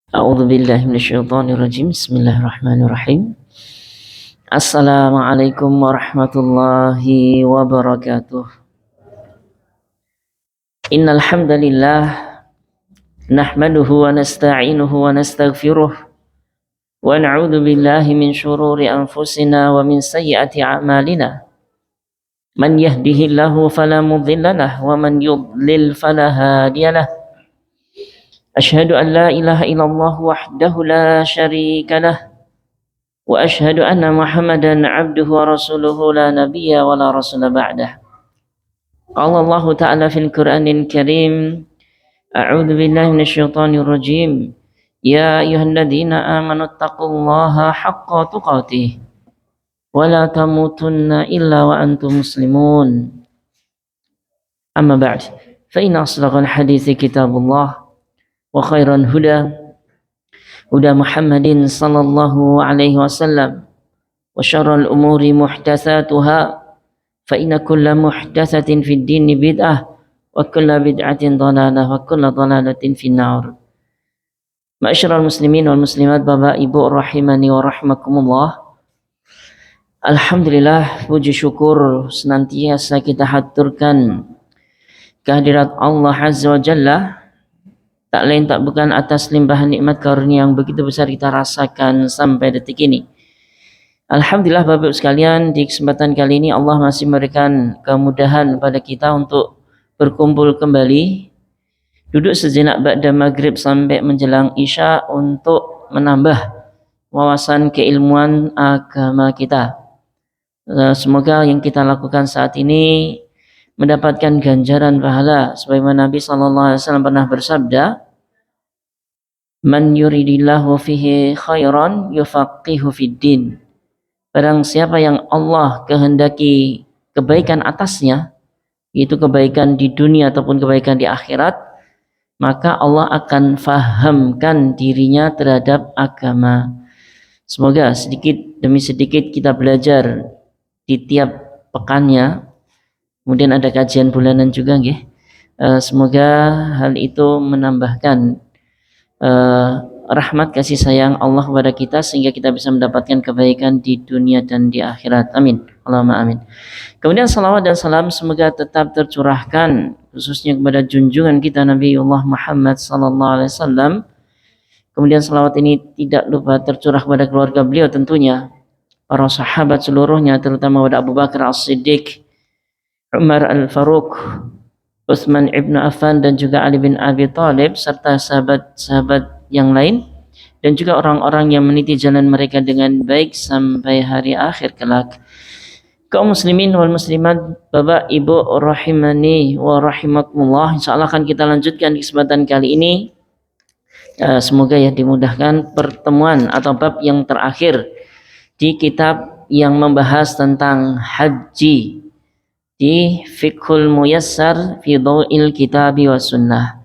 A'udzu billahi minasyaitonir rajim. Bismillahirrahmanirrahim. Assalamualaikum warahmatullahi wabarakatuh. Innal hamdalillah nahmaduhu wa nasta'inuhu wa nastaghfiruh wa na'udzu billahi min shururi anfusina wa min sayyiati a'malina. Man yahdihillahu fala mudilla lahu wa man yudlil fala hadiyalah. Asyhadu an la ilaha illallah wahdahu la syarika lah. وأشهد أن محمدا عبده ورسوله لا نبي ولا رسول بعده. قال الله تعالى في القرآن الكريم: أعوذ بالله من الشيطان الرجيم. يا أيها الذين آمنوا اتقوا الله حق تقاته ولا تموتن إلا وأنتم مسلمون. أما بعد فإن أصدق الحديث كتاب الله وخير الهدى هدى محمد صلى الله عليه وسلم وشر الأمور محدثاتها فإن كل محدثة في الدين بدعة وكل بدعة ضلالة وكل ضلالة في النار. Ma'asyiral muslimin wal muslimat, Bapak Ibu rahimani wa rahimakumullah. Alhamdulillah, puji syukur senantiasa kita haturkan kehadirat Allah Azza wa Jalla. Tak lain tak bukan atas limpahan nikmat karunia yang begitu besar kita rasakan sampai detik ini. Alhamdulillah Bapak Ibu sekalian, di kesempatan kali ini Allah masih memberikan kemudahan pada kita untuk berkumpul kembali, duduk sejenak ba'da maghrib sampai menjelang isya untuk menambah wawasan keilmuan agama kita. Semoga yang kita lakukan saat ini mendapatkan ganjaran pahala sebagaimana Nabi SAW pernah bersabda, man yuridillahu fihi khairan yufaqihu fid din. Barang siapa yang Allah kehendaki kebaikan atasnya, yaitu kebaikan di dunia ataupun kebaikan di akhirat, maka Allah akan fahamkan dirinya terhadap agama. Semoga sedikit demi sedikit kita belajar di tiap pekannya. Kemudian ada kajian bulanan juga, nggih. Semoga hal itu menambahkan rahmat kasih sayang Allah kepada kita sehingga kita bisa mendapatkan kebaikan di dunia dan di akhirat. Amin. Allahumma amin. Kemudian salawat dan salam semoga tetap tercurahkan khususnya kepada junjungan kita Nabiullah Muhammad sallallahu alaihi wasallam. Kemudian salawat ini tidak lupa tercurah kepada keluarga beliau tentunya, para sahabat seluruhnya, terutama kepada Abu Bakar As-Siddiq, Umar Al-Faruq, Utsman ibn Affan dan juga Ali bin Abi Thalib serta sahabat-sahabat yang lain dan juga orang-orang yang meniti jalan mereka dengan baik sampai hari akhir kelak. Kaum muslimin wal muslimat, Bapak Ibu rahimani wa rahimakumullah, insyaallah akan kita lanjutkan di kesempatan kali ini. Semoga ya dimudahkan pertemuan atau bab yang terakhir di kitab yang membahas tentang haji di Fiqhul Muyassar fi Dhau'il Kitabi wa Sunnah.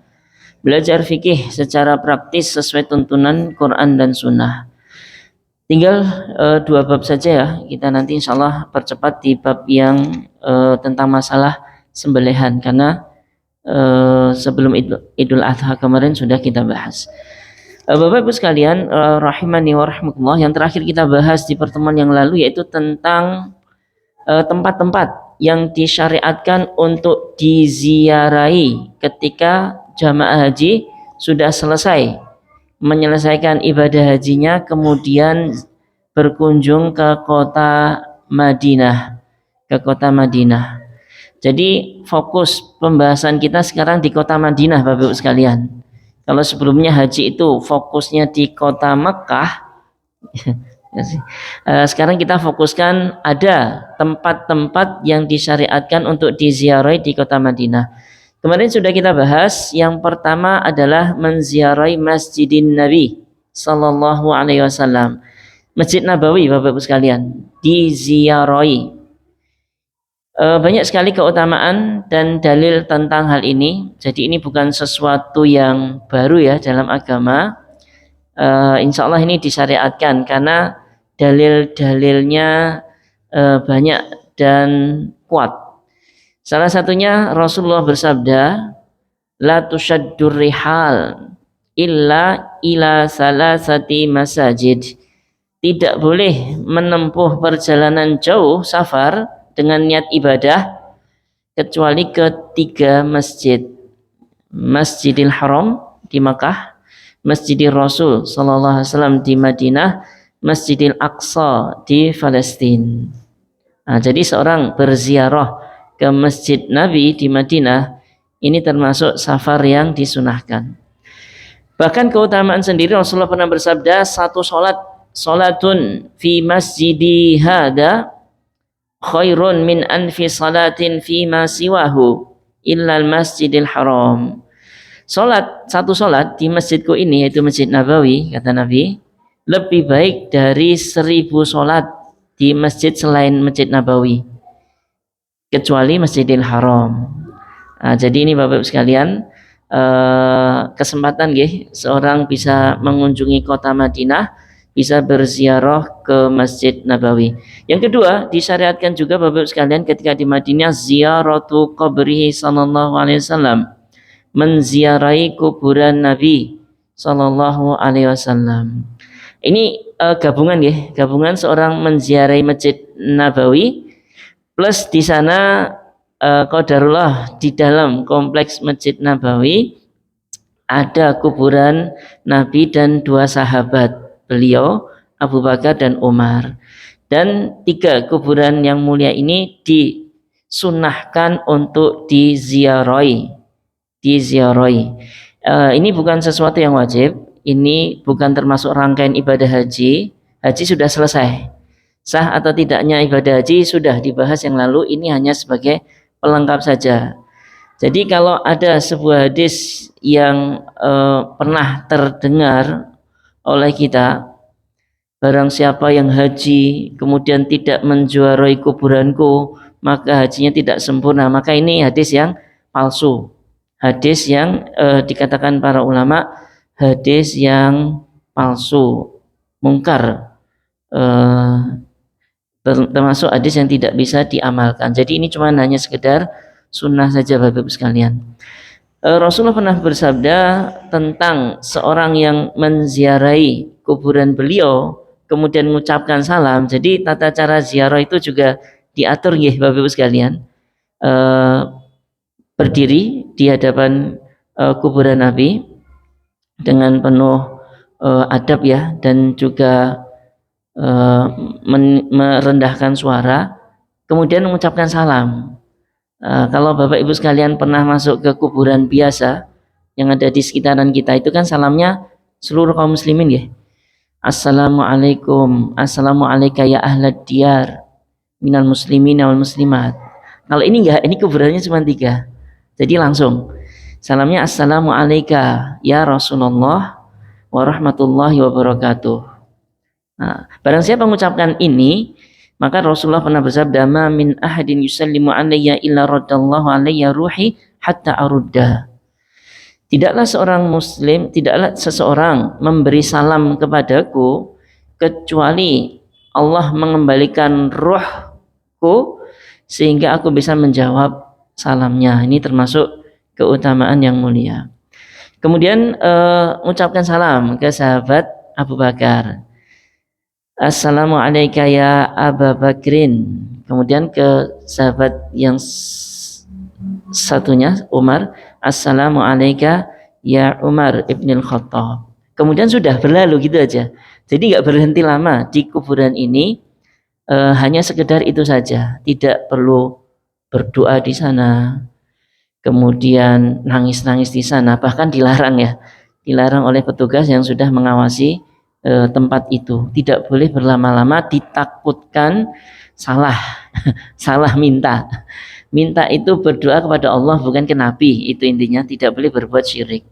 Belajar fikih secara praktis sesuai tuntunan Quran dan Sunnah. Tinggal 2 bab saja ya. Kita nanti insyaallah percepat di bab yang tentang masalah sembelihan karena sebelum Idul Adha kemarin sudah kita bahas. Bapak Ibu sekalian rahimani wa rahmatullah, yang terakhir kita bahas di pertemuan yang lalu yaitu tentang tempat-tempat yang disyariatkan untuk diziarahi ketika jamaah haji sudah selesai menyelesaikan ibadah hajinya, kemudian berkunjung ke kota Madinah. Jadi fokus pembahasan kita sekarang di kota Madinah, Bapak Ibu sekalian. Kalau sebelumnya haji itu fokusnya di kota Makkah, sekarang kita fokuskan ada tempat-tempat yang disyariatkan untuk diziarahi di kota Madinah. Kemarin sudah kita bahas, yang pertama adalah menziarahi Masjidin Nabi sallallahu alaihi wasallam. Masjid Nabawi, Bapak Ibu sekalian, diziarahi. Banyak sekali keutamaan dan dalil tentang hal ini. Jadi ini bukan sesuatu yang baru ya dalam agama. Insya Allah ini disyariatkan karena dalil-dalilnya banyak dan kuat. Salah satunya Rasulullah bersabda, la tushaddur rihal illa ila salasati masajid. Tidak boleh menempuh perjalanan jauh safar dengan niat ibadah kecuali ke 3 masjid. Masjidil Haram di Makkah, Masjidil Rasul sallallahu alaihi wasallam di Madinah, Masjidil Aqsa di Palestina. Nah, jadi seorang berziarah ke Masjid Nabi di Madinah ini termasuk safar yang disunahkan. Bahkan keutamaan sendiri Rasulullah pernah bersabda, satu salatun fi masjidi hada khairun min anfi salatin fi ma siwahu illal masjidil haram. Satu salat di masjidku ini, yaitu Masjid Nabawi, kata Nabi, lebih baik dari 1000 salat di masjid selain Masjid Nabawi, kecuali Masjidil Haram. Nah, jadi ini Bapak Ibu sekalian, kesempatan seorang bisa mengunjungi kota Madinah, bisa berziarah ke Masjid Nabawi. Yang kedua, disyariatkan juga Bapak Ibu sekalian ketika di Madinah ziaratu qabrihi sallallahu alaihi wasallam, menziarahi kuburan Nabi sallallahu alaihi wasallam. Ini gabungan seorang menziarahi Masjid Nabawi plus di sana qadarullah di dalam kompleks Masjid Nabawi ada kuburan Nabi dan 2 sahabat beliau, Abu Bakar dan Umar. Dan 3 kuburan yang mulia ini disunahkan untuk diziarahi. Ini bukan sesuatu yang wajib, ini bukan termasuk rangkaian ibadah haji. Haji sudah selesai. Sah atau tidaknya ibadah haji sudah dibahas yang lalu, ini hanya sebagai pelengkap saja. Jadi kalau ada sebuah hadis yang pernah terdengar oleh kita, barang siapa yang haji kemudian tidak menziarahi kuburanku, maka hajinya tidak sempurna, maka ini hadis yang palsu. Hadis yang dikatakan para ulama hadis yang palsu, mungkar, termasuk hadis yang tidak bisa diamalkan. Jadi ini cuma hanya sekedar sunnah saja Bapak Ibu sekalian. Rasulullah pernah bersabda tentang seorang yang menziarahi kuburan beliau kemudian mengucapkan salam. Jadi tata cara ziarah itu juga diatur Bapak Ibu sekalian. Berdiri di hadapan kuburan Nabi dengan penuh adab dan juga merendahkan suara, kemudian mengucapkan salam. Kalau Bapak Ibu sekalian pernah masuk ke kuburan biasa yang ada di sekitaran kita, itu kan salamnya seluruh kaum muslimin Assalamualaikum, assalamualaikum ya ahlad diyar minal muslimin wal muslimat. Kalau ini enggak, ini kuburannya cuma 3. Jadi langsung salamnya assalamualaikum ya Rasulullah warahmatullahi wabarakatuh. Nah, barang siapa mengucapkan ini, maka Rasulullah pernah bersabda, "Ma min ahadin yusallimu alayya illa raddallahu alayya ruhi hatta arudda." Tidaklah seseorang memberi salam kepadaku kecuali Allah mengembalikan ruhku sehingga aku bisa menjawab salamnya. Ini termasuk keutamaan yang mulia. Kemudian mengucapkan salam ke sahabat Abu Bakar. Assalamualaikum ya Abu Bakrin. Kemudian ke sahabat yang satunya Umar, Assalamualaikum ya Umar ibnul Khattab. Kemudian sudah berlalu gitu aja. Jadi nggak berhenti lama di kuburan ini, hanya sekedar itu saja. Tidak perlu berdoa di sana, kemudian nangis-nangis di sana, bahkan dilarang dilarang oleh petugas yang sudah mengawasi tempat itu. Tidak boleh berlama-lama, ditakutkan salah salah minta itu berdoa kepada Allah bukan ke Nabi, itu intinya. Tidak boleh berbuat syirik.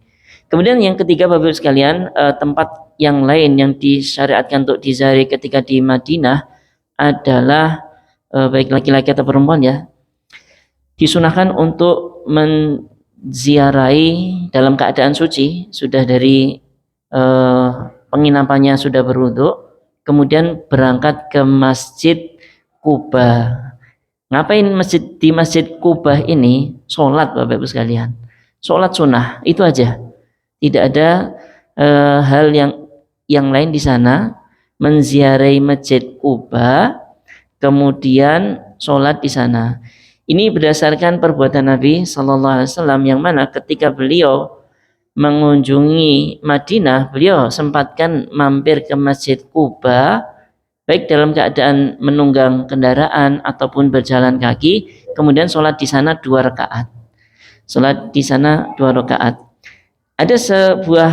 Kemudian yang ketiga Bapak Ibu sekalian, tempat yang lain yang disyariatkan untuk diziarahi ketika di Madinah adalah baik laki-laki atau perempuan disunahkan untuk menziarahi dalam keadaan suci, sudah dari penginapannya sudah berwudu, kemudian berangkat ke Masjid Quba. Ngapain di Masjid Quba ini? Sholat Bapak Ibu sekalian, sholat sunnah, itu aja. Tidak ada hal yang lain di sana, menziarahi Masjid Quba, kemudian sholat di sana. Ini berdasarkan perbuatan Nabi Sallallahu Alaihi Wasallam yang mana ketika beliau mengunjungi Madinah, beliau sempatkan mampir ke Masjid Quba, baik dalam keadaan menunggang kendaraan ataupun berjalan kaki, kemudian sholat di sana 2 rakaat. Sholat di sana 2 rakaat. Ada sebuah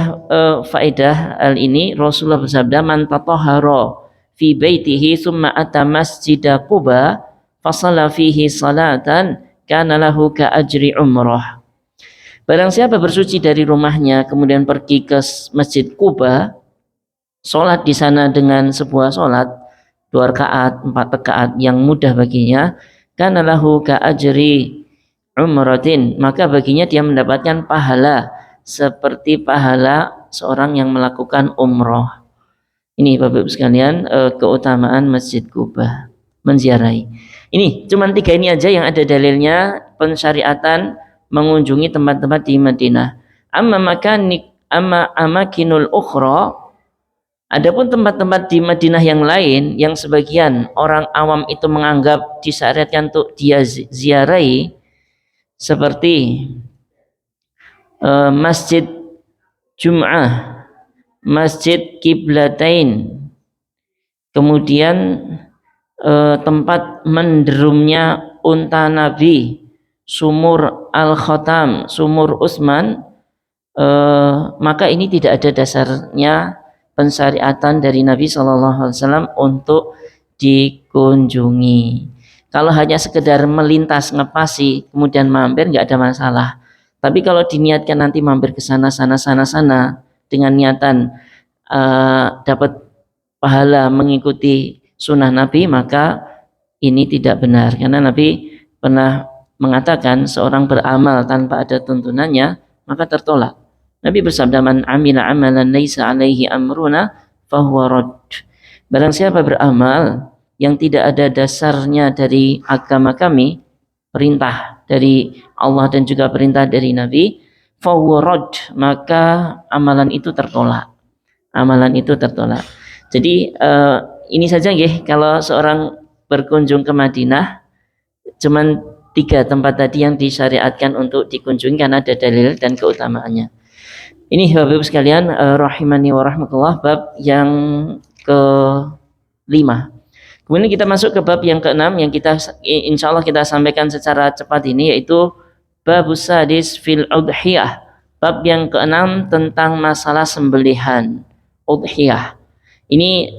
faedah hal ini, Rasulullah bersabda, man tatahhara fi baitihi summa ata masjida Quba fasalla fihi salatan kana lahu ka ajri umrah. Barang siapa bersuci dari rumahnya kemudian pergi ke Masjid Quba, sholat di sana dengan sebuah sholat 2 rakaat, 4 rakaat yang mudah baginya, kana lahu ka ajri umratin, maka baginya dia mendapatkan pahala seperti pahala seorang yang melakukan umroh. Ini Bapak Ibu sekalian, keutamaan Masjid Quba, menziarahi. Ini cuma 3 ini aja yang ada dalilnya pensyariatan mengunjungi tempat-tempat di Madinah. Amma amakinul ukhra, adapun tempat-tempat di Madinah yang lain yang sebagian orang awam itu menganggap disyariatkan untuk dia ziarahi, seperti Masjid Jum'ah, Masjid Qiblatain, kemudian tempat menderumnya unta Nabi, Sumur Al-Khatam, Sumur Utsman, maka ini tidak ada dasarnya pensyariatan dari Nabi SAW untuk dikunjungi. Kalau hanya sekedar melintas ngepasi kemudian mampir nggak ada masalah. Tapi kalau diniatkan nanti mampir ke sana dengan niatan dapat pahala mengikuti sunnah Nabi, maka ini tidak benar, karena Nabi pernah mengatakan seorang beramal tanpa ada tuntunannya maka tertolak. Nabi bersabda, man amila amalan laisa alaihi amruna fahuwa radd. Barang siapa beramal yang tidak ada dasarnya dari agama kami, perintah dari Allah dan juga perintah dari Nabi, fahuwa radd, maka amalan itu tertolak. Amalan itu tertolak. Jadi ini saja nggih, kalau seorang berkunjung ke Madinah, cuman 3 tempat tadi yang disyariatkan untuk dikunjungi karena ada dalil dan keutamaannya. Ini Bapak Ibu sekalian, rahimani wa rahmatullah, bab yang ke-5. Kemudian kita masuk ke bab yang ke-6 yang kita insya Allah kita sampaikan secara cepat ini, yaitu babus sadis fil udhiyah. Bab yang ke-6 tentang masalah sembelihan udhiyah. Ini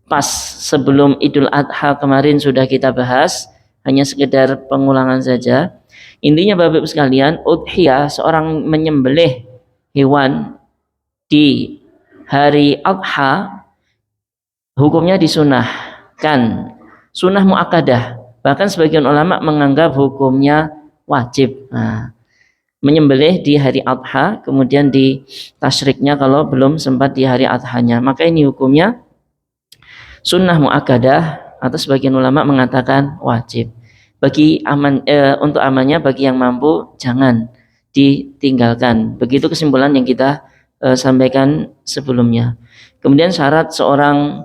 pas sebelum Idul Adha kemarin sudah kita bahas, hanya sekedar pengulangan saja. Intinya Bapak Ibu sekalian, udhiyah, seorang menyembelih hewan di hari Adha, hukumnya disunahkan, sunnah muakkadah. Bahkan sebagian ulama menganggap hukumnya wajib. Nah, menyembelih di hari Adha, kemudian di tasyriknya kalau belum sempat di hari Adhanya, maka ini hukumnya sunnah muakkadah, atau sebagian ulama mengatakan wajib. Bagi untuk amannya bagi yang mampu jangan ditinggalkan. Begitu kesimpulan yang kita sampaikan sebelumnya. Kemudian syarat seorang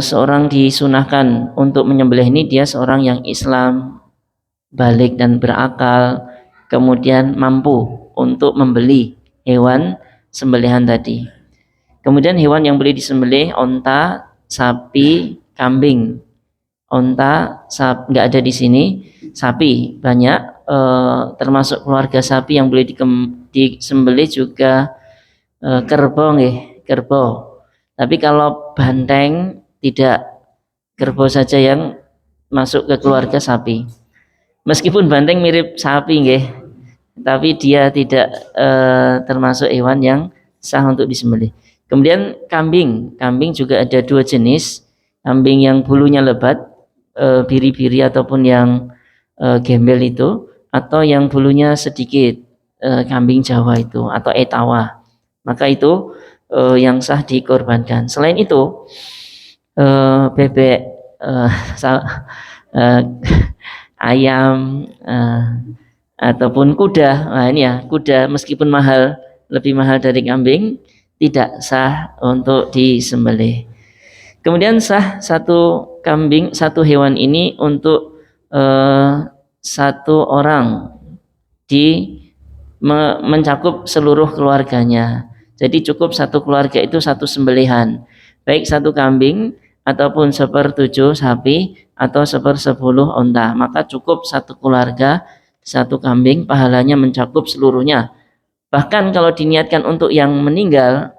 seorang disunahkan untuk menyembelih ini, dia seorang yang Islam, balik dan berakal, kemudian mampu untuk membeli hewan sembelihan tadi. Kemudian hewan yang boleh disembelih onta, sapi, kambing. Onta, nggak ada di sini. Sapi banyak, termasuk keluarga sapi yang boleh disembelih juga kerbau, kerbau. Tapi kalau banteng tidak, kerbau saja yang masuk ke keluarga sapi. Meskipun banteng mirip sapi, tapi dia tidak termasuk hewan yang sah untuk disembelih. Kemudian kambing juga ada 2 jenis, kambing yang bulunya lebat, biri-biri ataupun yang gembel itu, atau yang bulunya sedikit, kambing Jawa itu atau etawa, maka itu yang sah dikorbankan. Selain itu bebek, ayam, ataupun kuda. Nah ini ya, kuda meskipun mahal, lebih mahal dari kambing, tidak sah untuk disembelih. Kemudian sah satu kambing, satu hewan ini untuk satu orang di mencakup seluruh keluarganya. Jadi cukup satu keluarga itu satu sembelihan, baik satu kambing ataupun 1/7 sapi atau 1/10 onta, maka cukup satu keluarga satu kambing, pahalanya mencakup seluruhnya. Bahkan kalau diniatkan untuk yang meninggal,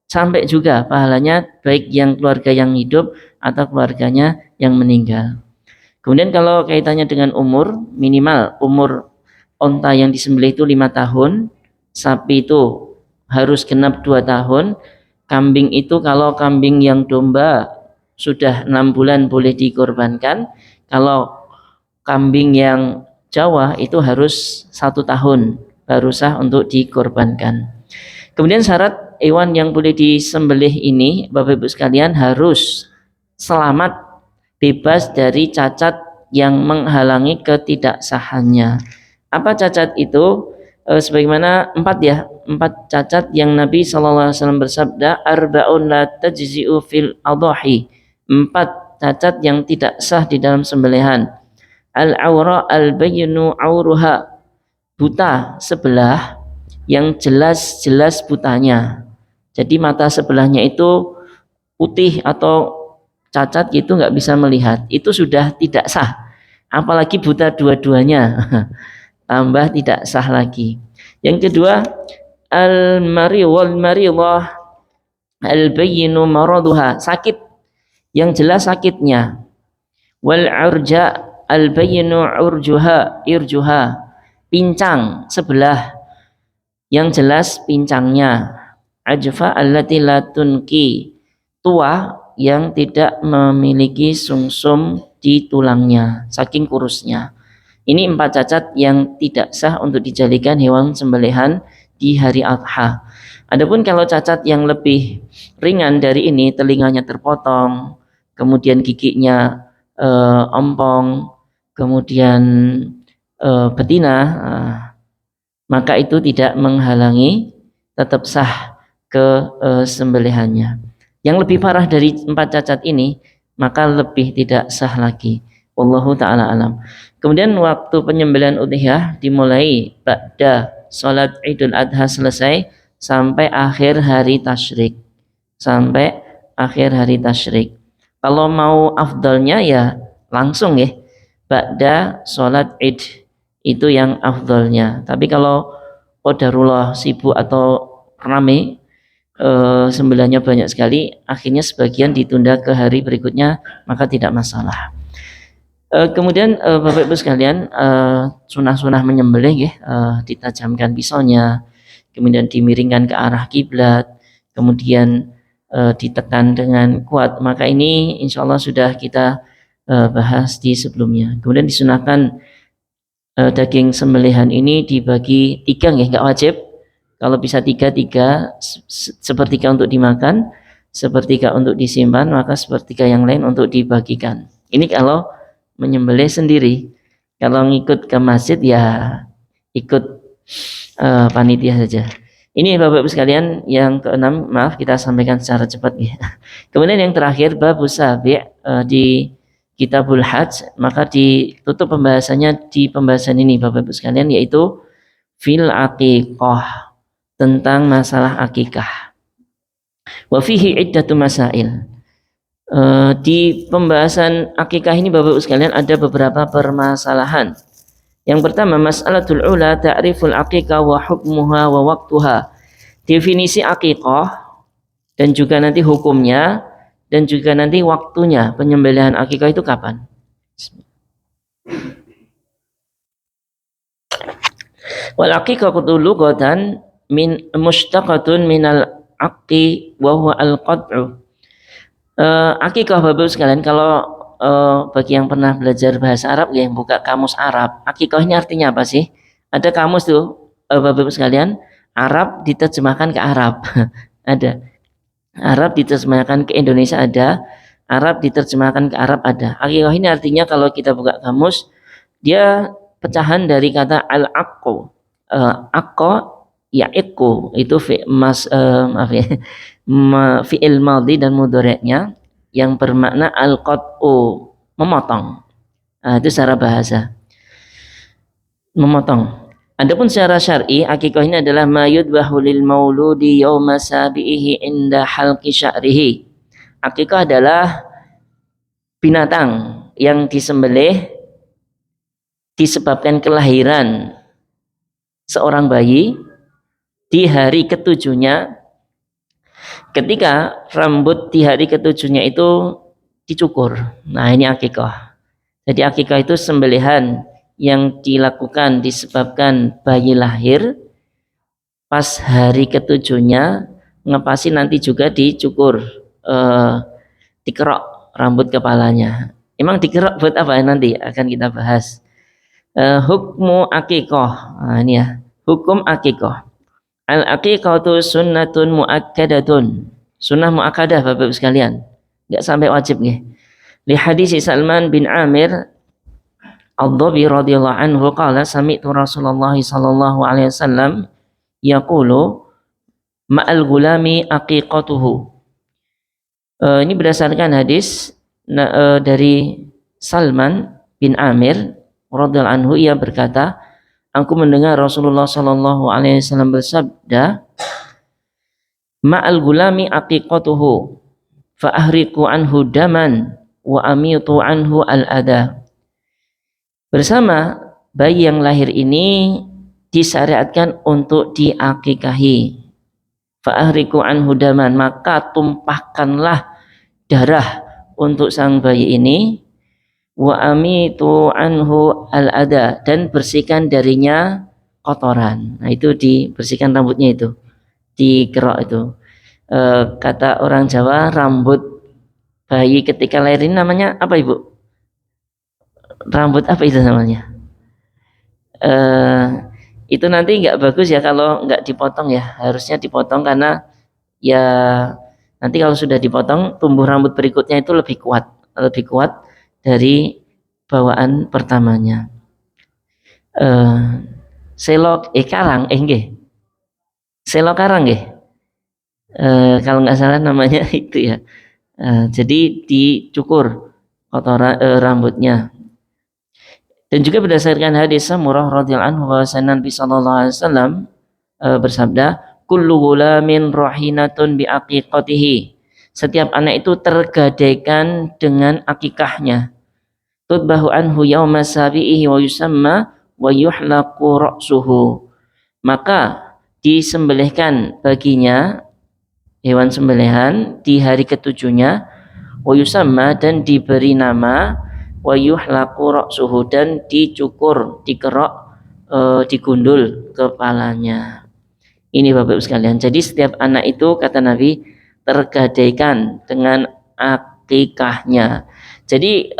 sampai juga pahalanya baik yang keluarga yang hidup atau keluarganya yang meninggal. Kemudian kalau kaitannya dengan umur, minimal umur onta yang disembelih itu 5 tahun, sapi itu harus genap 2 tahun, kambing itu kalau kambing yang domba sudah 6 bulan boleh dikorbankan, kalau kambing yang Jawa itu harus 1 tahun baru sah untuk dikorbankan. Kemudian syarat hewan yang boleh disembelih ini, Bapak Ibu sekalian, harus selamat, bebas dari cacat yang menghalangi ketidaksahannya. Apa cacat itu? Sebagaimana 4 cacat yang Nabi SAW bersabda, arba'un la tajzi'u fil adhahi, 4 cacat yang tidak sah di dalam sembelihan. Al-awra al-bayyinu auruha, buta sebelah yang jelas-jelas butanya. Jadi mata sebelahnya itu putih atau cacat gitu, nggak bisa melihat, itu sudah tidak sah. Apalagi buta dua-duanya, tambah tidak sah lagi. Yang kedua, al-mari wal maridah al-bayyinu maraduha, sakit yang jelas sakitnya. Wal urja al-bayyinu irjuha, pincang sebelah yang jelas pincangnya. Ajfa allati la tunki, tua yang tidak memiliki sumsum di tulangnya saking kurusnya. Ini 4 cacat yang tidak sah untuk dijadikan hewan sembelihan di hari Adha. Adapun kalau cacat yang lebih ringan dari ini, telinganya terpotong, kemudian giginya ompong, kemudian betina, maka itu tidak menghalangi, tetap sah ke sembelihannya. Yang lebih parah dari 4 cacat ini, maka lebih tidak sah lagi. Wallahu ta'ala alam. Kemudian waktu penyembelihan udhiyah dimulai pada sholat Idul Adha selesai sampai akhir hari tasyrik. Sampai akhir hari tasyrik. Kalau mau afdalnya ya langsung ya, pada sholat Id, itu yang afdalnya. Tapi kalau qadarullah sibuk atau rame, sembelihannya banyak sekali, akhirnya sebagian ditunda ke hari berikutnya, maka tidak masalah. Kemudian Bapak Ibu sekalian, sunah-sunah menyembelih ya, ditajamkan pisaunya, kemudian dimiringkan ke arah kiblat, kemudian ditekan dengan kuat. Maka ini insya Allah sudah kita bahas di sebelumnya. Kemudian disunahkan daging sembelihan ini dibagi 3 ya, nggak wajib. Kalau bisa 3, sepertiga untuk dimakan, sepertiga untuk disimpan, maka sepertiga yang lain untuk dibagikan. Ini kalau menyembelih sendiri. Kalau ngikut ke masjid ya ikut panitia saja. Ini Bapak Ibu sekalian, yang keenam, maaf kita sampaikan secara cepat ya. Kemudian yang terakhir, bab sabi' di Kitabul Hajj, maka ditutup pembahasannya di pembahasan ini Bapak Ibu sekalian, yaitu fil aqiqah, tentang masalah akikah. Wa fihi iddatu masail. Di pembahasan akikah ini Bapak Ibu sekalian ada beberapa permasalahan. Yang pertama, mas'alatul ula ta'riful akikah wa hukmuha wa waktuha. Definisi akikah dan juga nanti hukumnya dan juga nanti waktunya, penyembelihan akikah itu kapan. Wal akikah lughatan min mushtaqatun minal aqi wa huwa al-qat'u. Akikah Bapak Ibu sekalian, kalau bagi yang pernah belajar bahasa Arab ya, yang buka kamus Arab, akikah ini artinya apa sih? Ada kamus tuh Bapak Ibu sekalian, Arab diterjemahkan ke Arab. Ada. Arab diterjemahkan ke Indonesia ada, Arab diterjemahkan ke Arab ada. Akikah ini artinya kalau kita buka kamus, dia pecahan dari kata al-aqqu. Aqqa ya'iqqu itu fi'il madhi dan mudhari'nya yang bermakna al-qat'u, memotong. Itu secara bahasa. Memotong. Adapun secara syar'i, akikah ini adalah ma yudbahu lil mauludi yauma sabihi inda halqi sya'rihi. Akikah adalah binatang yang disembelih disebabkan kelahiran seorang bayi di hari ketujuhnya, ketika rambut di hari ketujuhnya itu dicukur. Nah, ini akikah. Jadi akikah itu sembelihan yang dilakukan disebabkan bayi lahir pas hari ketujuhnya, ngepasi nanti juga dicukur, dikerok rambut kepalanya. Emang dikerok buat apa nanti akan kita bahas. Hukmu akikah. Nah, ini ya, hukum akikah. Al aqiqatu sunnatun muakkadatun. Sunnah muakkadah Bapak Ibu sekalian. Enggak sampai wajib nih. Li hadis Salman bin Amir Ad-Dhabi radhiyallahu anhu qala sami'tu Rasulullah sallallahu alaihi wasallam yaqulu ma'al gulami aqiqatuhu. Ini berdasarkan hadis dari Salman bin Amir radhiyallahu anhu, ia berkata, aku mendengar Rasulullah sallallahu alaihi wasallam bersabda, ma'al gulami aqiqatuhu fa ahriqu anhu daman wa amitu anhu al-adha. Bersama bayi yang lahir ini disyariatkan untuk diakikahi. Fa'ahriku anhu daman, maka tumpahkanlah darah untuk sang bayi ini. Wa amitu anhu al-adha, dan bersihkan darinya kotoran. Nah, itu dibersihkan rambutnya itu, dikerok itu. Kata orang Jawa, rambut bayi ketika lahir ini namanya apa Ibu? Rambut apa itu namanya? Itu nanti nggak bagus ya kalau nggak dipotong ya, harusnya dipotong karena ya nanti kalau sudah dipotong tumbuh rambut berikutnya itu lebih kuat dari bawaan pertamanya. Selok karang nggih. Selok karang nggih. Kalau nggak salah namanya itu ya. Jadi dicukur kotoran rambutnya. Dan juga berdasarkan hadis Samurah radhiyallahu anhu bahwasanya Nabi sallallahu alaihi wasallam bersabda, kullu ghulamin rahinatun bi aqiqatihi. Setiap anak itu tergadaikan dengan akikahnya. Tudbahu anhu yauma sabihi wa yusamma wa yuhlaqu ra'suhu. Maka disembelihkan baginya hewan sembelihan di hari ketujuhnya, wa yusamma, dan diberi nama, wa yuhlaqu ra'suhu, dan dicukur, dikerok, digundul kepalanya. Ini Bapak Ibu sekalian. Jadi setiap anak itu kata Nabi tergadaikan dengan akikahnya. Jadi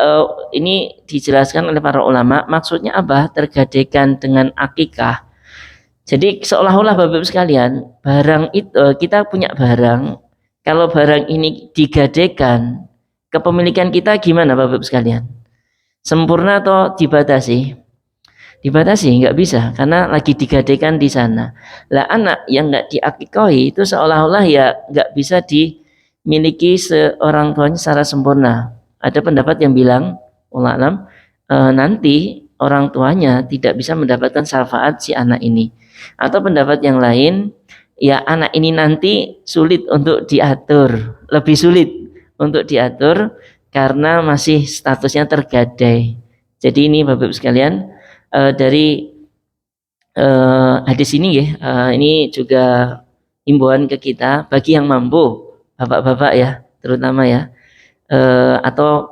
ini dijelaskan oleh para ulama, maksudnya apa? Tergadaikan dengan akikah. Jadi seolah-olah Bapak Ibu sekalian, barang itu kita punya barang, kalau barang ini digadaikan, kepemilikan kita gimana Bapak Ibu sekalian? Sempurna atau dibatasi? Dibatasi, nggak bisa karena lagi digadaikan di sana. Lah anak yang nggak diakikahi itu seolah-olah ya nggak bisa dimiliki seorang tuanya secara sempurna. Ada pendapat yang bilang, wallahu alam, nanti orang tuanya tidak bisa mendapatkan syafaat si anak ini. Atau pendapat yang lain, ya anak ini nanti sulit untuk diatur, lebih sulit untuk diatur karena masih statusnya tergadai. Jadi ini Bapak Ibu sekalian, dari hadis ini ya, ini juga himbauan ke kita bagi yang mampu, bapak-bapak ya, terutama ya, atau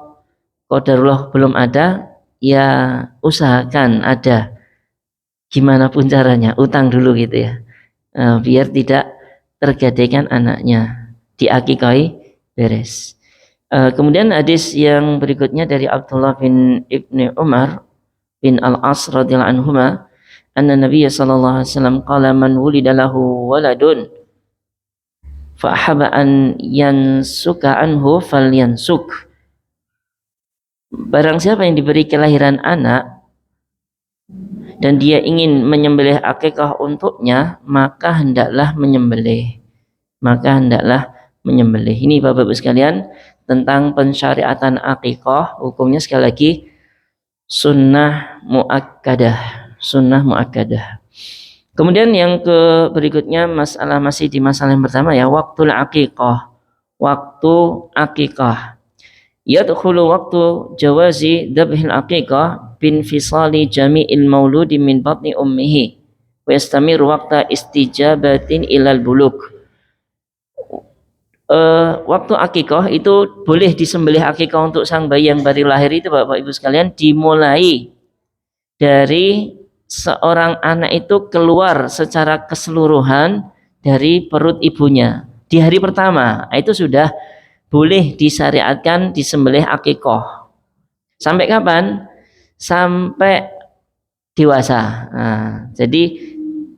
qadarullah belum ada, ya usahakan ada, gimana pun caranya, utang dulu gitu ya, biar tidak tergadaikan anaknya, diakikahi beres. Kemudian hadis yang berikutnya dari Abdullah bin Ibni Umar bin Al-As radhiyallahu anhuma, anna Nabiy sallallahu alaihi wasallam qala man wulida lahu waladun fa ahaba an yansuka anhu falyansuk. Barang siapa yang diberi kelahiran anak, dan dia ingin menyembelih akikah untuknya, maka hendaklah menyembelih. Ini Bapak-Ibu sekalian tentang pensyariatan akikah. Hukumnya sekali lagi sunnah muakkadah. Kemudian yang berikutnya masih di masalah yang pertama ya, waktu akikah. Yadkhulu waktu jawazi dzabhil aqiqah bin fisali jami'il mauludi min batni ummihi wa yastamiru waqta istijabatin ilal buluk. Waktu akikah itu boleh disembelih akikah untuk sang bayi yang baru lahir itu Bapak Ibu sekalian dimulai dari seorang anak itu keluar secara keseluruhan dari perut ibunya di hari pertama. Itu sudah boleh disyariatkan disembelih akikah. Sampai kapan? Sampai dewasa. Jadi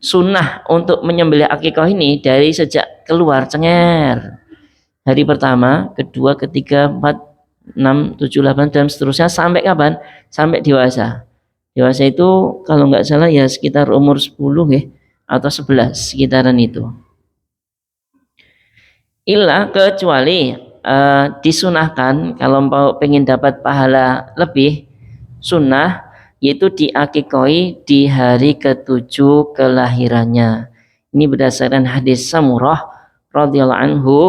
sunnah untuk menyembelih akikah ini dari sejak keluar cengar. Hari pertama, kedua, ketiga, 4, 6, 7, 8 dan seterusnya sampai kapan? Sampai dewasa. Dewasa itu kalau nggak salah ya sekitar umur 10 ya atau 11 sekitaran itu. Kecuali disunahkan kalau mau pengen dapat pahala lebih, sunnah yaitu diakikoi di hari ke-7 kelahirannya. Ini berdasarkan hadis Samurah radhiyallahu anhu.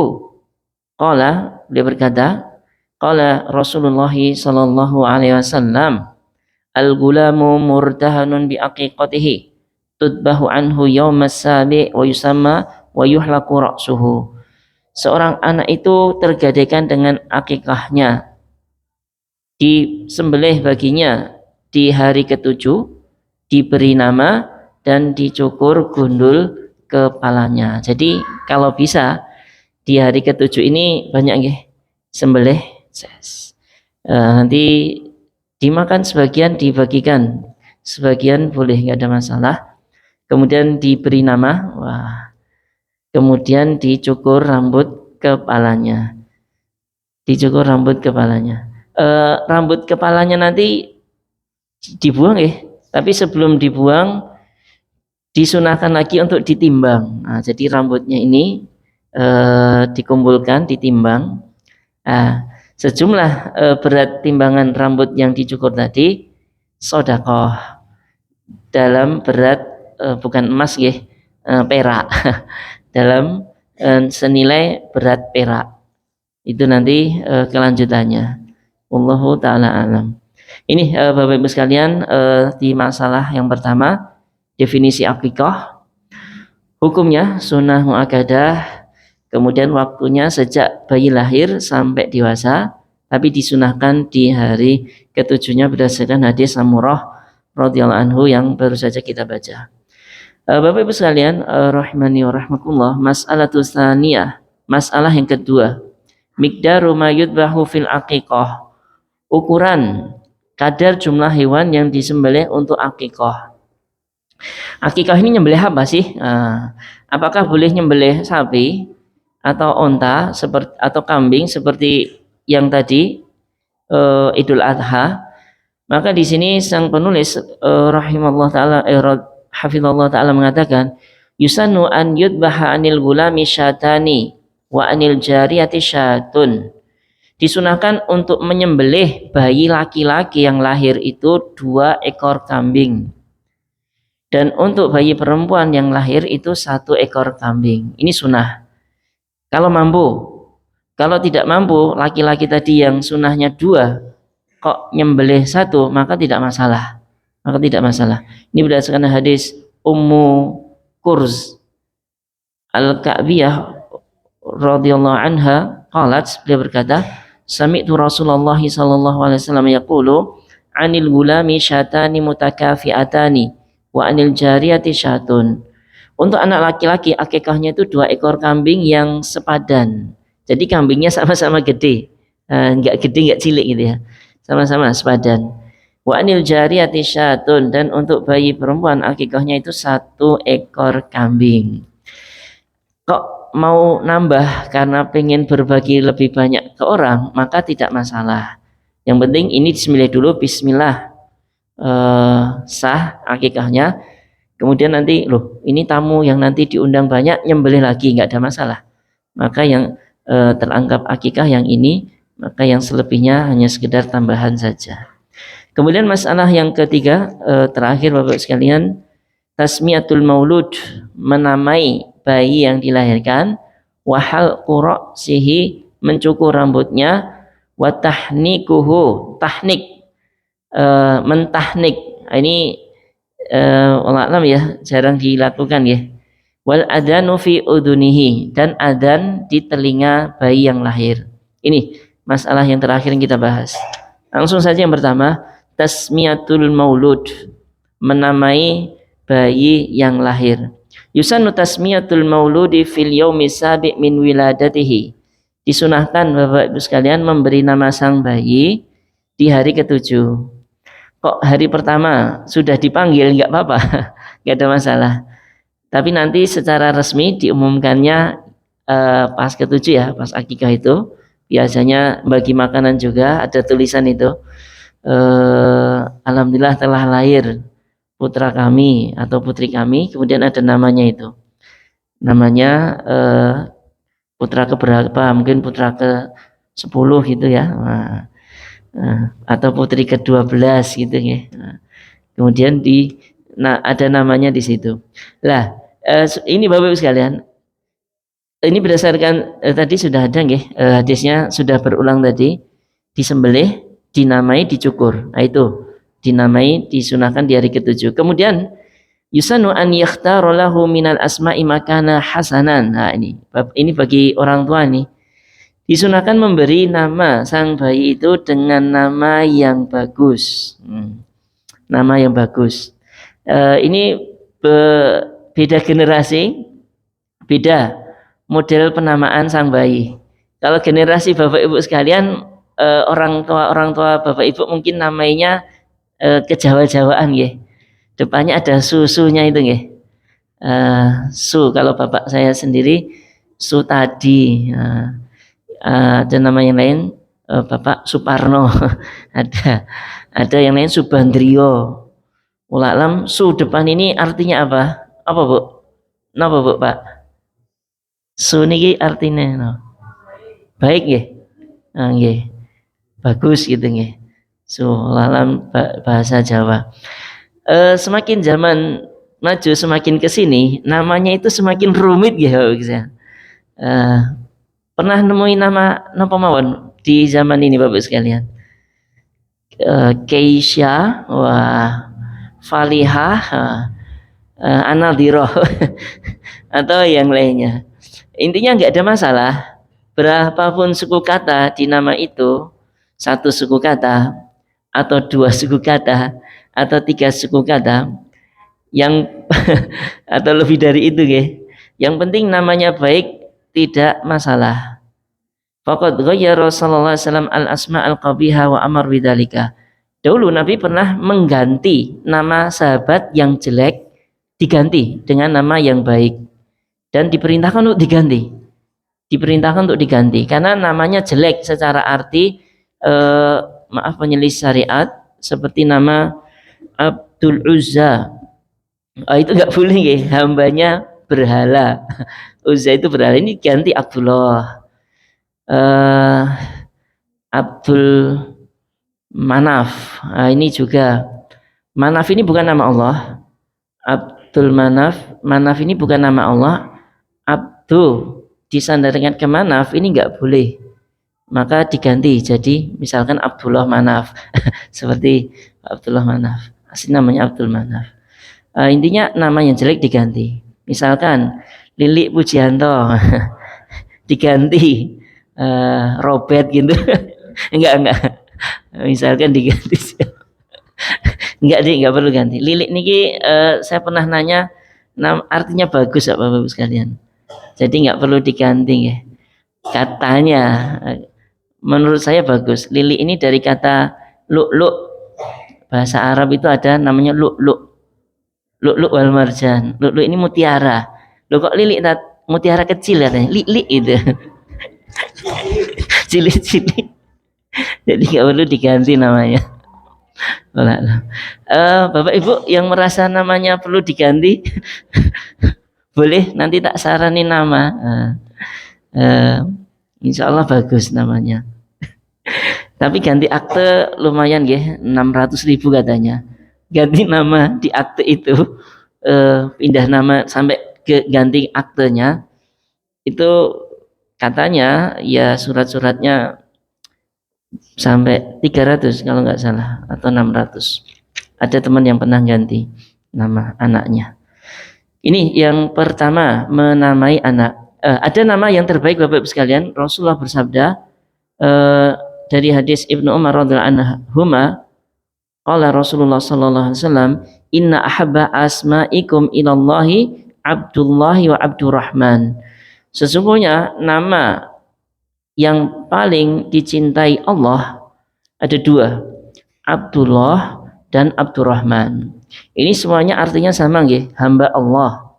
Dia berkata, qala Rasulullah sallallahu alaihi wasallam, al-gulamu murtahanun bi aqiqatihi tudbahu anhu yaumas sabi wa yusamma wa yuhlaqu ra'suhu. Seorang anak itu tergadaikan dengan akikahnya, disembelih baginya di hari ke-7, diberi nama dan dicukur gundul kepalanya. Jadi kalau bisa di hari ke-7 ini banyak sembelih, nanti dimakan sebagian, dibagikan sebagian, boleh, nggak ada masalah. Kemudian diberi nama, kemudian dicukur rambut kepalanya. Rambut kepalanya nanti dibuang tapi sebelum dibuang disunahkan lagi untuk ditimbang. Jadi rambutnya ini dikumpulkan, ditimbang. Sejumlah berat timbangan rambut yang dicukur tadi sedekah dalam berat bukan emas perak. Dalam senilai berat perak. Itu nanti kelanjutannya. Wallahu ta'ala alam. Ini Bapak Ibu sekalian di masalah yang pertama, definisi akikah, hukumnya sunnah muakkadah, kemudian waktunya sejak bayi lahir sampai dewasa, tapi disunahkan di hari ke-7-nya berdasarkan hadis Samurah radhiyallahu anhu yang baru saja kita baca. Bapak Ibu sekalian, rahimani wa rahmakumullah, mas'alatus tsaniyah, masalah yang kedua, miqdaru ma yudbahu fil aqiqah, ukuran kadar jumlah hewan yang disembelih untuk akikah. Akikah ini nyembelih apa sih? Apakah boleh nyembelih sapi atau onta atau kambing seperti yang tadi Idul Adha? Maka di sini sang penulis rahimahullah taala hafizallahu ta'ala mengatakan, yusannu an yudbaha anil gulami syatani wa anil jariyati syatun. Disunahkan untuk menyembelih bayi laki-laki yang lahir itu 2 ekor kambing, dan untuk bayi perempuan yang lahir itu 1 ekor kambing. Ini sunnah kalau mampu. Kalau tidak mampu, laki-laki tadi yang sunnahnya 2 kok nyembelih 1, maka tidak masalah. Ini berdasarkan hadis Ummu Kurz Al-Ka'biyah radhiyallahu anha qalat, beliau berkata, sami'tu Rasulullah sallallahu alaihi wasallam yaqulu anil gulami syatani mutakafiatani wa anil jariyati syatun. Untuk anak laki-laki akikahnya itu 2 ekor kambing yang sepadan. Jadi kambingnya sama-sama gede, enggak gede enggak cilik gitu ya, sama-sama sepadan. Wa anil jariyati syatun, dan untuk bayi perempuan akikahnya itu 1 ekor kambing. Kok mau nambah karena pengen berbagi lebih banyak ke orang, maka tidak masalah. Yang penting ini disembelih dulu, bismillah. sah akikahnya. Kemudian nanti loh ini tamu yang nanti diundang banyak nyembelih lagi nggak ada masalah. Maka yang terangkap akikah yang ini, maka yang selebihnya hanya sekedar tambahan saja. Kemudian masalah yang ketiga terakhir Bapak sekalian, tasmiyatul maulud, menamai bayi yang dilahirkan, wahal sihi, mencukur rambutnya, watahnikuhu, tahnik, mentahnik. Ini alam ya jarang dilakukan ya. Wal adanu fi udunihi, dan adan di telinga bayi yang lahir. Ini masalah yang terakhir yang kita bahas. Langsung saja yang pertama, tasmiyatul maulud, menamai bayi yang lahir. Yusannu tasmiyatul mauludi fil yaumi sabi' min wiladatihi. Disunahkan Bapak Ibu sekalian memberi nama sang bayi di hari ketujuh. Kok hari pertama sudah dipanggil nggak apa-apa, nggak ada masalah. Tapi nanti secara resmi diumumkannya pas ketujuh ya, pas akikah itu biasanya bagi makanan juga ada tulisan itu. Alhamdulillah telah lahir putra kami atau putri kami, kemudian ada namanya itu. Namanya putra keberapa? Mungkin putra ke-10 gitu ya. Atau putri ke-12 gitu ya. Kemudian ada namanya di situ. Lah, ini Bapak Ibu sekalian, ini berdasarkan tadi sudah ada nggih, hadisnya sudah berulang tadi, disembelih, dinamai, dicukur. Nah itu, dinamai, disunahkan di hari ketujuh. Kemudian yusanu an yakhtara lahu minal asma'i makana hasanan. Nah ini bagi orang tua nih. Disunahkan memberi nama sang bayi itu dengan nama yang bagus. Nama yang bagus. Ini beda generasi, beda model penamaan sang bayi. Kalau generasi Bapak Ibu sekalian, orang tua Bapak Ibu mungkin namanya kejawa-jawaan ya. Depannya ada susunya itu ya. Su, kalau bapak saya sendiri Su tadi. Ada nama yang lain Bapak Suparno. ada yang lain Subandrio. Ulalam Su depan ini artinya apa? Apa Bu? Napa Bu Pak? Su niki artinya no. Baik ya. Nggih. Bagus gitu nggih. Su ulalam bahasa Jawa. Semakin zaman maju semakin kesini namanya itu semakin rumit ya Bapak saya. Pernah nemuin nama napa mawon di zaman ini Bapak sekalian? Keisha, wah, Falihah, Anadhiroh atau yang lainnya. Intinya nggak ada masalah. Berapapun suku kata di nama itu, satu suku kata atau dua suku kata atau tiga suku kata, yang atau lebih dari itu ya. Yang penting namanya baik, tidak masalah. Faqad ghayyara sallallahu alaihi wasallam al-asma al-qabiha wa amar bidzalika. Dahulu Nabi pernah mengganti nama sahabat yang jelek diganti dengan nama yang baik, dan diperintahkan untuk diganti. Diperintahkan untuk diganti karena namanya jelek secara arti penyelisih syariat, seperti nama Abdul Uzza. Itu enggak boleh ya, hambanya berhala. Uzza itu berhala, ini ganti Abdullah. Abdul Manaf. Ini juga Manaf ini bukan nama Allah. Abdul Manaf ini bukan nama Allah. Abdu disandarkan ke Manaf ini enggak boleh. Maka diganti jadi misalkan Abdullah Manaf. Seperti Abdullah Manaf. Asli namanya Abdul Manaf. Intinya nama yang jelek diganti. Misalkan Lilik Pujianto diganti Robert gitu. enggak. Misalkan diganti. enggak perlu ganti. Lilik niki saya pernah nanya artinya bagus ya Bapak-Ibu sekalian. Jadi enggak perlu diganti ya. Katanya menurut saya bagus. Lilik ini dari kata lu'lu'. Bahasa Arab itu ada namanya lu'lu'. Lu'lu' wal marjan. Lu'lu' ini mutiara. Loh kok lilik mutiara kecil katanya. Lilik itu. Cilik-cilik. Jadi nggak perlu diganti namanya. Bapak Ibu yang merasa namanya perlu diganti, boleh nanti tak sarani nama. Uh, Insya Allah bagus namanya. Tapi ganti akte lumayan ya, 600.000 katanya. Ganti nama di akte itu, pindah nama sampai ke ganti aktenya itu katanya ya surat-suratnya sampai 300 kalau nggak salah atau 600. Ada teman yang pernah ganti nama anaknya. Ini yang pertama, menamai anak. Ada nama yang terbaik Bapak Ibu sekalian. Rasulullah bersabda dari hadis Ibnu Umar radhiyallahu anhuma, qala Rasulullah sallallahu alaihi wasallam, inna ahabba asma'ikum ilallahi Abdullahi wa Abdurrahman. Sesungguhnya nama yang paling dicintai Allah ada dua, Abdullah dan Abdurrahman. Ini semuanya artinya sama nggih, hamba Allah.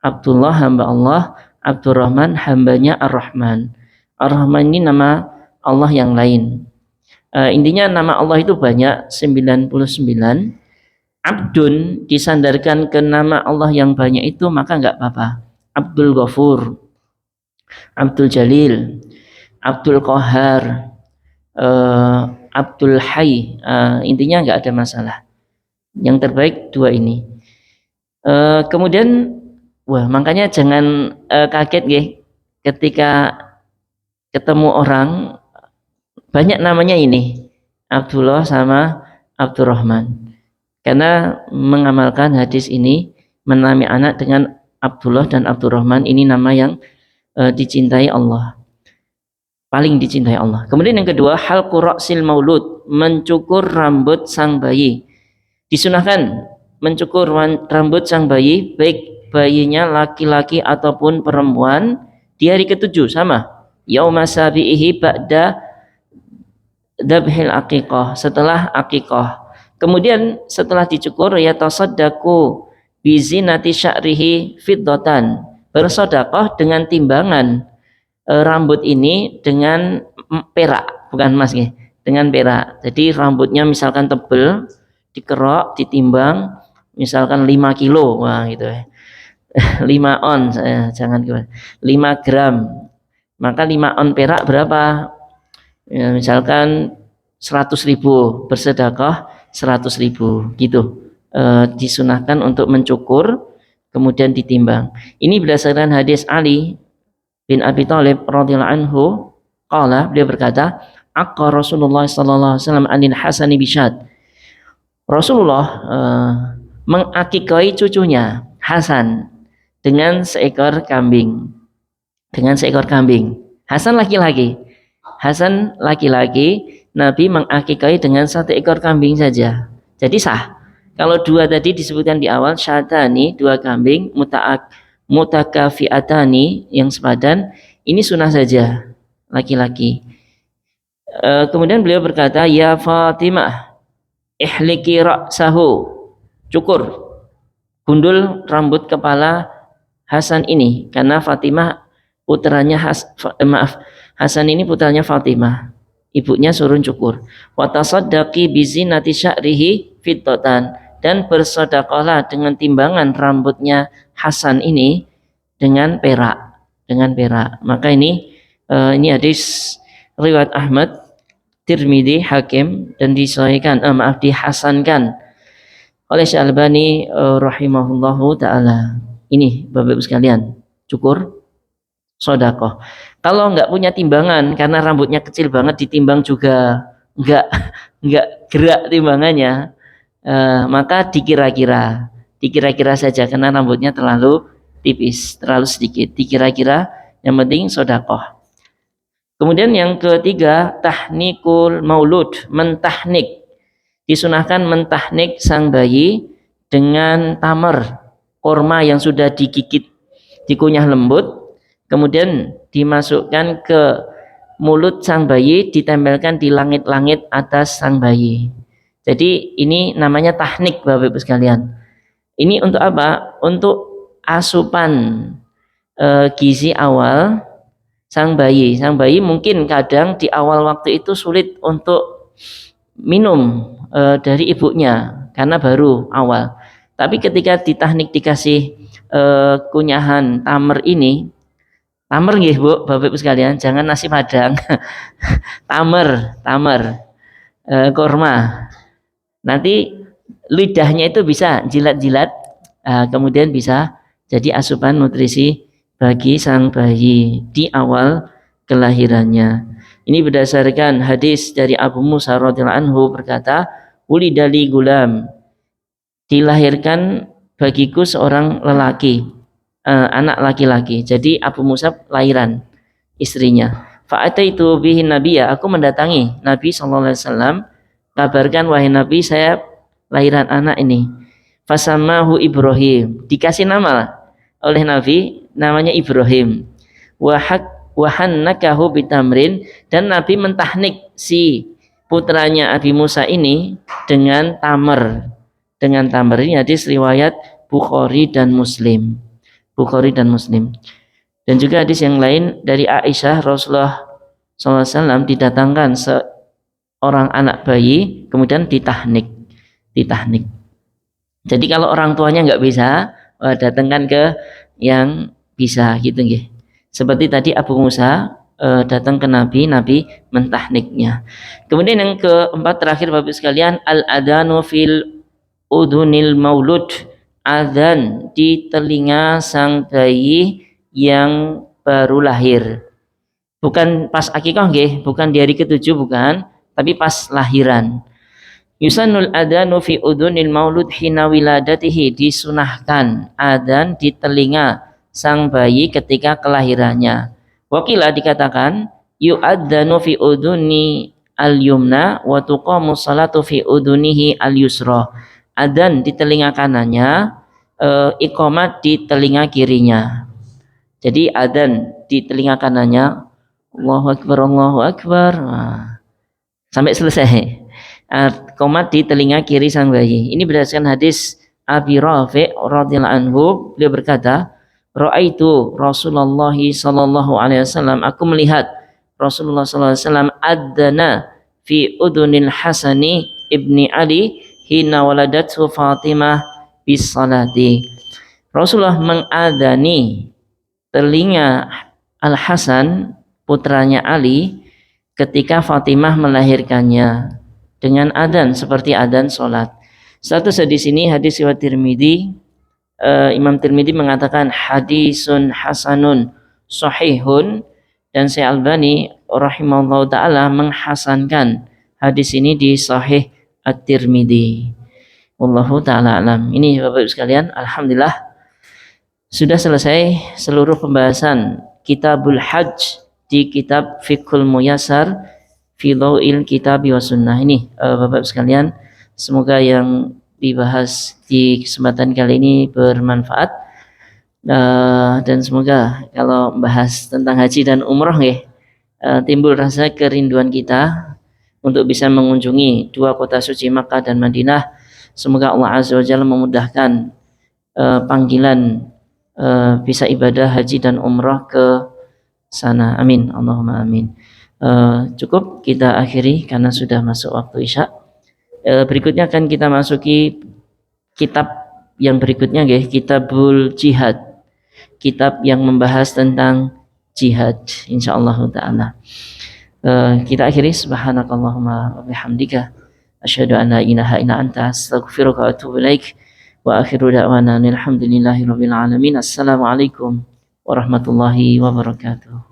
Abdullah hamba Allah, Abdurrahman hambanya Ar-Rahman. Ar-Rahman ini nama Allah yang lain. Intinya nama Allah itu banyak, 99. Abdun disandarkan ke nama Allah yang banyak itu maka enggak apa-apa. Abdul Ghafur, Abdul Jalil, Abdul Qahar, Abdul Hayy, intinya enggak ada masalah. Yang terbaik dua ini. Kemudian makanya jangan kaget nggih ketika ketemu orang banyak namanya ini Abdullah sama Abdurrahman, karena mengamalkan hadis ini, menamai anak dengan Abdullah dan Abdurrahman, ini nama yang dicintai Allah, paling dicintai Allah. Kemudian yang kedua, halqu ra'sil maulud, mencukur rambut sang bayi. Disunahkan mencukur rambut sang bayi, baik bayinya laki-laki ataupun perempuan, di hari ke-7 sama yauma sabihi ba'da dzabhil aqiqah, setelah aqiqah. Kemudian setelah dicukur ya tasaddaqu bi zinati sya'rihi fiddatan, bersedekah dengan timbangan rambut ini dengan perak, bukan emas ya, dengan perak. Jadi rambutnya misalkan tebel, dikerok, ditimbang misalkan 5 kilo, wah gitu ya. 5 on, jangan 5 gram. Maka 5 on perak berapa? Ya, misalkan 100.000, bersedekah 100.000 gitu. Disunahkan untuk mencukur kemudian ditimbang. Ini berdasarkan hadis Ali bin Abi Thalib radhiyallahu anhu, qala, beliau berkata, aqqa Rasulullah sallallahu alaihi wasallam anil Hasani bisyad. Rasulullah mengakikahi cucunya Hasan dengan seekor kambing. Dengan seekor kambing. Hasan laki-laki. Hasan laki-laki, Nabi mengakikahi dengan 1 ekor kambing saja. Jadi sah. Kalau 2 tadi disebutkan di awal, syatani, 2 kambing, mutakafiatani, yang sepadan, ini sunnah saja, laki-laki. Kemudian beliau berkata, ya Fatimah, ihliki ra'sahu, cukur, gundul rambut kepala Hasan ini, karena Fatimah putranya Hasan ini putranya Fatimah, ibunya suruh cukur. Wa tasaddaqi bi zinati sya'rihi fiddatan, dan bersedekahlah dengan timbangan rambutnya Hasan ini dengan perak, Maka ini hadis riwayat Ahmad, Tirmidzi, Hakim, dan dihasankan oleh Syalbani rahimahullahu taala. Ini Bapak Ibu sekalian, cukur sedekah. Kalau enggak punya timbangan karena rambutnya kecil banget, ditimbang juga enggak gerak timbangannya, maka dikira-kira saja karena rambutnya terlalu tipis, terlalu sedikit, dikira-kira, yang penting sedekah. Kemudian yang ketiga, tahnikul maulud, mentahnik. Disunahkan mentahnik sang bayi dengan tamar, korma yang sudah digigit, dikunyah lembut, kemudian dimasukkan ke mulut sang bayi, ditempelkan di langit-langit atas sang bayi. Jadi ini namanya tahnik Bapak Ibu sekalian. Ini untuk apa? Untuk asupan gizi awal sang bayi. Sang bayi mungkin kadang di awal waktu itu sulit untuk minum dari ibunya karena baru awal. Tapi ketika di teknik dikasih kunyahan tamer ini, tamer nggih Bu, Bapak Ibu sekalian, jangan nasi padang. tamer kurma. Nanti lidahnya itu bisa jilat-jilat, kemudian bisa jadi asupan nutrisi bagi sang bayi di awal kelahirannya. Ini berdasarkan hadis dari Abu Musa radhiyallahu anhu berkata, "Ulidali gulam." Dilahirkan bagiku seorang lelaki, anak laki-laki. Jadi Abu Musa lahiran istrinya. Fa'ataitu bihi nabiyya, aku mendatangi Nabi sallallahu alaihi wasallam, kabarkan wahai Nabi saya lahiran anak ini. Fasamahu Ibrahim, dikasih nama oleh Nabi namanya Ibrahim. Wahannakahu bitamrin, dan Nabi mentahnik si putranya Abi Musa ini dengan tamer. Dengan tamer ini hadis riwayat Bukhari dan Muslim. Bukhari dan Muslim. Dan juga hadis yang lain dari Aisyah, Rasulullah SAW didatangkan seorang anak bayi kemudian ditahnik. Jadi kalau orang tuanya nggak bisa, datangkan ke yang bisa gitu nggih. Seperti tadi Abu Musa datang ke Nabi mentahniknya. Kemudian yang keempat terakhir Bapak sekalian, al-adanu fil udunil maulud, adzan di telinga sang bayi yang baru lahir. Bukan pas akikah nggih, bukan di hari ketujuh bukan, tapi pas lahiran. Yusanul adanu fi udunil maulud hina wiladatihi, disunahkan adzan di telinga sang bayi ketika kelahirannya. Wakila dikatakan yu'adzanu fi uduni al-yumna wa tuqamu salatu fi udunihi al-yusra. Adzan di telinga kanannya, iqamat di telinga kirinya. Jadi adzan di telinga kanannya, Allahu Akbar, Allahu Akbar, sampai selesai. Komat di telinga kiri sang bayi. Ini berdasarkan hadis Abi Rafi' radhiyallahu anhu, beliau berkata, "Ra'aitu Rasulullah sallallahu alaihi wasallam, aku melihat Rasulullah sallallahu alaihi wasallam adzana fi udunil Hasani ibni Ali hina waladathu Fatimah bis salati." Rasulullah mengadani telinga Al-Hasan putranya Ali ketika Fatimah melahirkannya dengan adzan seperti adzan salat. Status hadis ini hadis riwayat Tirmidzi. Imam Tirmidzi mengatakan hadisun hasanun sahihun, dan Syekh Albani rahimahullah taala menghasankan hadis ini di Sahih At-Tirmidzi. Wallahu taala alam. Ini Bapak Ibu sekalian, alhamdulillah sudah selesai seluruh pembahasan Kitabul Hajj di kitab Fiqhul Muyassar fi Dhau'il Kitab wa Sunnah. Ini Bapak sekalian, semoga yang dibahas di kesempatan kali ini bermanfaat, dan semoga kalau membahas tentang haji dan umroh timbul rasa kerinduan kita untuk bisa mengunjungi dua kota suci Makkah dan Madinah. Semoga Allah Azza wa Jalla memudahkan panggilan bisa ibadah haji dan umroh ke sana. Amin, Allahumma amin. Cukup kita akhiri karena sudah masuk waktu Isya. Berikutnya akan kita masuki kitab yang berikutnya, Kitabul Jihad, kitab yang membahas tentang jihad, insyaallah taala. Kita akhiri subhanakallahumma wa bihamdika asyhadu an la ilaha illa anta astaghfiruka wa atubu ilaik wa akhiru da'wana alhamdulillahirabbil alamin. Assalamualaikum warahmatullahi wabarakatuh.